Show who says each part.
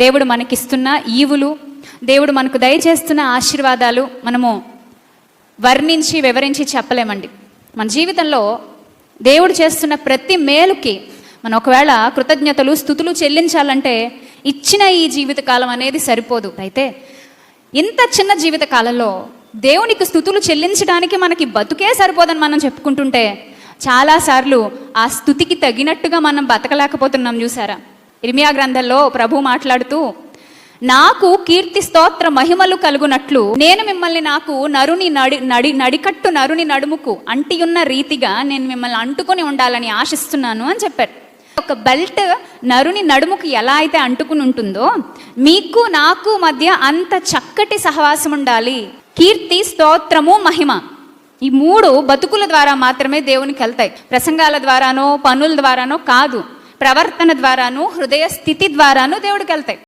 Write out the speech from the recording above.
Speaker 1: దేవుడు మనకిస్తున్న ఈవులు, దేవుడు మనకు దయచేస్తున్న ఆశీర్వాదాలు మనము వర్ణించి వివరించి చెప్పలేమండి. మన జీవితంలో దేవుడు చేస్తున్న ప్రతి మేలుకి మనం ఒకవేళ కృతజ్ఞతలు స్తుతులు చెల్లించాలంటే ఇచ్చిన ఈ జీవితకాలం అనేది సరిపోదు. అయితే ఇంత చిన్న జీవిత కాలంలో దేవునికి స్తుతులు చెల్లించడానికి మనకి బతుకే సరిపోదని మనం చెప్పుకుంటుంటే చాలాసార్లు ఆ స్తుతికి తగినట్టుగా మనం బతకలేకపోతున్నాం. చూసారా, ఇర్మియా గ్రంథంలో ప్రభు మాట్లాడుతూ, నాకు కీర్తి స్తోత్ర మహిమలు కలుగునట్లు నేను మిమ్మల్ని నాకు నడికట్టు నరుని నడుముకు అంటియున్న రీతిగా నేను మిమ్మల్ని అంటుకొని ఉండాలని ఆశిస్తున్నాను అని చెప్పారు. ఒక బెల్ట్ నరుని నడుముకు ఎలా అయితే అంటుకుని ఉంటుందో మీకు నాకు మధ్య అంత చక్కటి సహవాసం ఉండాలి. కీర్తి, స్తోత్రము, మహిమ, ఈ మూడు బతుకుల ద్వారా మాత్రమే దేవునికి వెళ్తాయి. ప్రసంగాల ద్వారానో పనుల ద్వారానో కాదు, ప్రవర్తన ద్వారాను హృదయ స్థితి ద్వారాను దేవుడికి వెళ్తాయి.